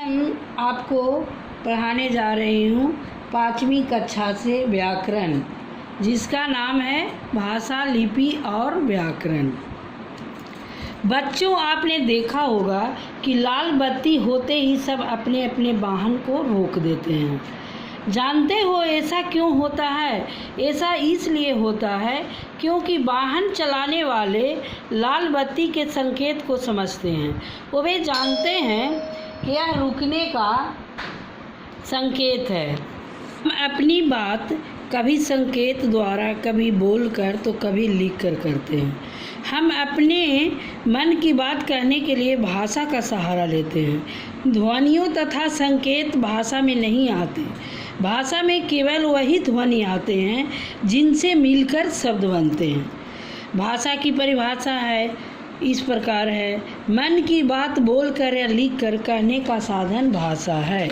हम आपको पढ़ाने जा रही हूँ 5वीं कक्षा से व्याकरण, जिसका नाम है भाषा, लिपि और व्याकरण। बच्चों, आपने देखा होगा कि लाल बत्ती होते ही सब अपने अपने वाहन को रोक देते हैं। जानते हो ऐसा क्यों होता है? ऐसा इसलिए होता है क्योंकि वाहन चलाने वाले लाल बत्ती के संकेत को समझते हैं। वे जानते हैं कि यह रुकने का संकेत है। हम अपनी बात कभी संकेत द्वारा, कभी बोलकर तो कभी लिखकर करते हैं। हम अपने मन की बात कहने के लिए भाषा का सहारा लेते हैं। ध्वनियों तथा संकेत भाषा में नहीं आते। भाषा में केवल वही ध्वनि आते हैं जिनसे मिलकर शब्द बनते हैं। भाषा की परिभाषा इस प्रकार है: मन की बात बोलकर या लिखकर कहने का साधन भाषा है।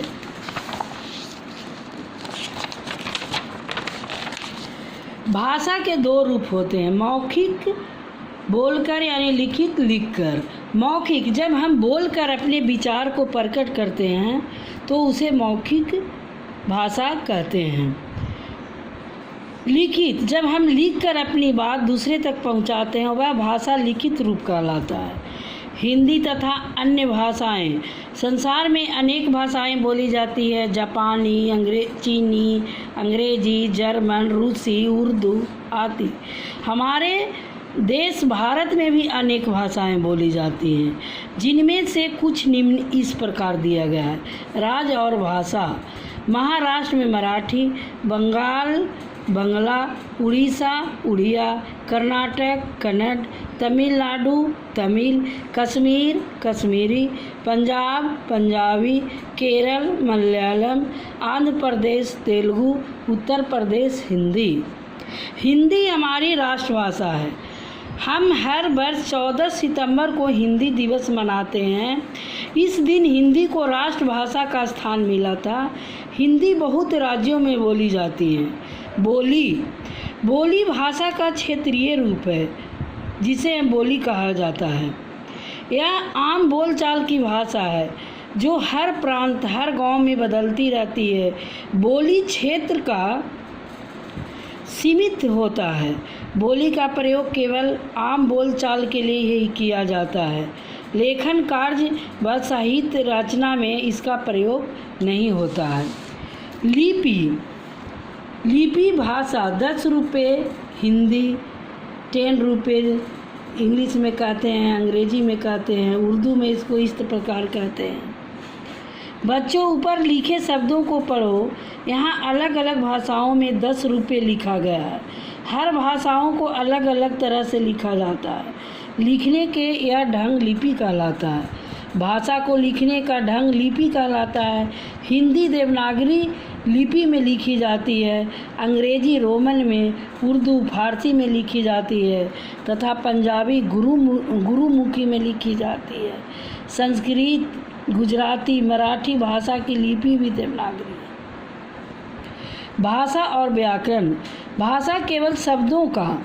भाषा के दो रूप होते हैं, मौखिक बोलकर यानी लिखित लिखकर। मौखिक, जब हम बोलकर अपने विचार को प्रकट करते हैं तो उसे मौखिक भाषा कहते हैं। लिखित, जब हम लिखकर अपनी बात दूसरे तक पहुंचाते हैं वह भाषा लिखित रूप कहलाता है। हिंदी तथा अन्य भाषाएं। संसार में अनेक भाषाएं बोली जाती है। जापानी, चीनी, अंग्रेजी, जर्मन, रूसी, उर्दू आदि। हमारे देश भारत में भी अनेक भाषाएं बोली जाती हैं, जिनमें से कुछ निम्न इस प्रकार दिया गया है। राज्य और भाषा: महाराष्ट्र में मराठी, बंगाल बंगला, उड़ीसा उड़िया, कर्नाटक कन्नड़, तमिलनाडु तमिल, कश्मीर कश्मीरी, पंजाब पंजाबी, केरल मलयालम, आंध्र प्रदेश तेलुगु, उत्तर प्रदेश हिंदी। हिंदी हमारी राष्ट्रभाषा है। हम हर वर्ष 14 सितंबर को हिंदी दिवस मनाते हैं। इस दिन हिंदी को राष्ट्रभाषा का स्थान मिला था। हिंदी बहुत राज्यों में बोली जाती है। बोली भाषा का क्षेत्रीय रूप है जिसे बोली कहा जाता है। यह आम बोलचाल की भाषा है जो हर प्रांत, हर गांव में बदलती रहती है। बोली क्षेत्र का सीमित होता है। बोली का प्रयोग केवल आम बोलचाल के लिए ही किया जाता है। लेखन कार्य व साहित्य रचना में इसका प्रयोग नहीं होता है। लिपि भाषा 10 रुपये हिंदी, 10 रुपये इंग्लिश में कहते हैं, अंग्रेजी में कहते हैं, उर्दू में इसको इस प्रकार कहते हैं। बच्चों, ऊपर लिखे शब्दों को पढ़ो। यहाँ अलग अलग भाषाओं में 10 रुपये लिखा गया है। हर भाषाओं को अलग अलग तरह से लिखा जाता है। लिखने के यह ढंग लिपि कहलाता है। भाषा को लिखने का ढंग लिपि कहलाता है। हिंदी देवनागरी लिपि में लिखी जाती है, अंग्रेजी रोमन में, उर्दू फारसी में लिखी जाती है तथा पंजाबी गुरुमुखी में लिखी जाती है। संस्कृत, गुजराती, मराठी भाषा की लिपि भी देवनागरी है। भाषा और व्याकरण: भाषा केवल शब्दों का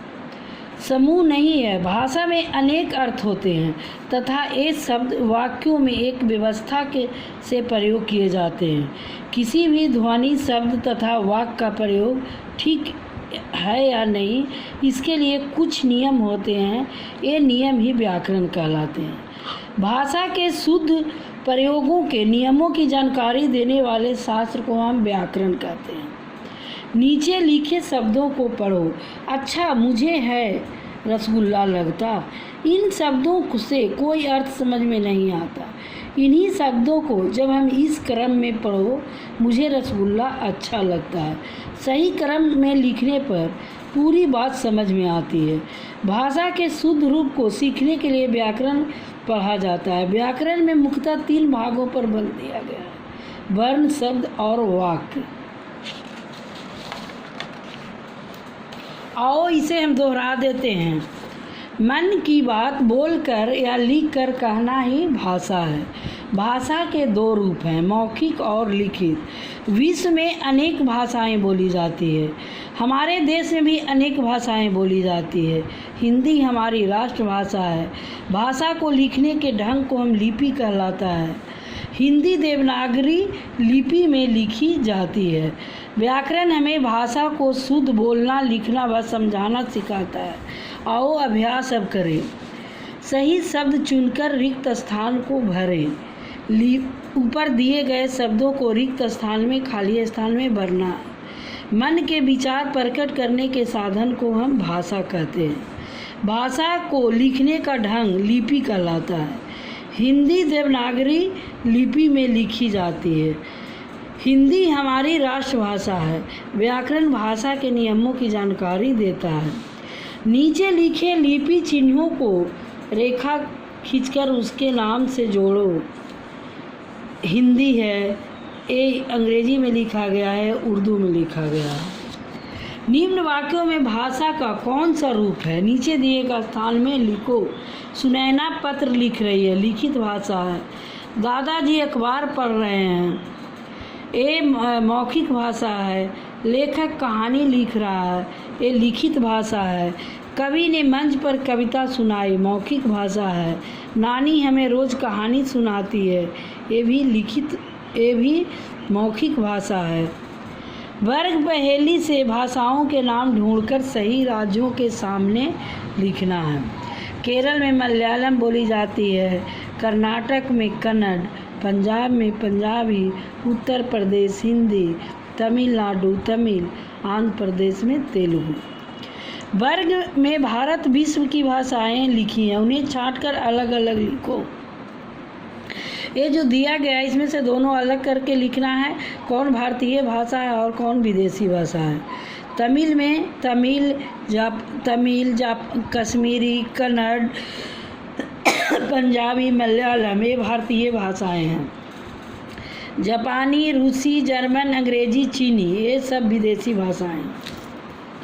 समूह नहीं है। भाषा में अनेक अर्थ होते हैं तथा ये शब्द वाक्यों में एक व्यवस्था से प्रयोग किए जाते हैं। किसी भी ध्वनि, शब्द तथा वाक्य का प्रयोग ठीक है या नहीं, इसके लिए कुछ नियम होते हैं। ये नियम ही व्याकरण कहलाते हैं। भाषा के शुद्ध प्रयोगों के नियमों की जानकारी देने वाले शास्त्र को हम व्याकरण कहते हैं। नीचे लिखे शब्दों को पढ़ो। अच्छा, मुझे है रसगुल्ला लगता। इन शब्दों से कोई अर्थ समझ में नहीं आता। इन्हीं शब्दों को जब हम इस क्रम में पढ़ो, मुझे रसगुल्ला अच्छा लगता है, सही क्रम में लिखने पर पूरी बात समझ में आती है। भाषा के शुद्ध रूप को सीखने के लिए व्याकरण पढ़ा जाता है। व्याकरण में मुख्यतः 3 भागों पर बल दिया गया है: वर्ण, शब्द और वाक्य। आओ इसे हम दोहरा देते हैं। मन की बात बोलकर या लिखकर कहना ही भाषा है। भाषा के 2 रूप हैं, मौखिक और लिखित। विश्व में अनेक भाषाएं बोली जाती है। हमारे देश में भी अनेक भाषाएं बोली जाती है। हिंदी हमारी राष्ट्रभाषा है। भाषा को लिखने के ढंग को हम लिपि कहलाता है। हिंदी देवनागरी लिपि में लिखी जाती है। व्याकरण हमें भाषा को शुद्ध बोलना, लिखना व समझाना सिखाता है। आओ अभ्यास अब करें। सही शब्द चुनकर रिक्त स्थान को भरें। ऊपर दिए गए शब्दों को रिक्त स्थान में, खाली स्थान में भरना। मन के विचार प्रकट करने के साधन को हम भाषा कहते हैं। भाषा को लिखने का ढंग लिपि कहलाता है। हिंदी देवनागरी लिपि में लिखी जाती है। हिंदी हमारी राष्ट्रभाषा है। व्याकरण भाषा के नियमों की जानकारी देता है। नीचे लिखे लिपि चिन्हों को रेखा खींचकर उसके नाम से जोड़ो। हिंदी है, ए अंग्रेजी में लिखा गया है, उर्दू में लिखा गया है। निम्न वाक्यों में भाषा का कौन सा रूप है? नीचे दिए गए स्थान में लिखो। सुनैना पत्र लिख रही है, लिखित भाषा है। दादाजी अखबार पढ़ रहे हैं, ये मौखिक भाषा है। लेखक कहानी लिख रहा है, ये लिखित भाषा है। कवि ने मंच पर कविता सुनाई, मौखिक भाषा है। नानी हमें रोज़ कहानी सुनाती है, ये भी मौखिक भाषा है। वर्ग पहेली से भाषाओं के नाम ढूंढकर सही राज्यों के सामने लिखना है। केरल में मलयालम बोली जाती है, कर्नाटक में कन्नड़, पंजाब में पंजाबी, उत्तर प्रदेश हिंदी, तमिलनाडु तमिल, आंध्र प्रदेश में तेलुगु। वर्ग में भारत विश्व की भाषाएं लिखी हैं, उन्हें छांटकर अलग अलग लिखो। ये जो दिया गया है इसमें से दोनों अलग करके लिखना है, कौन भारतीय भाषा है और कौन विदेशी भाषा है। तमिल में तमिल, कश्मीरी, कन्नड़, पंजाबी, मलयालम ये भारतीय भाषाएं हैं। जापानी, रूसी, जर्मन, अंग्रेजी, चीनी ये सब विदेशी भाषाएं हैं।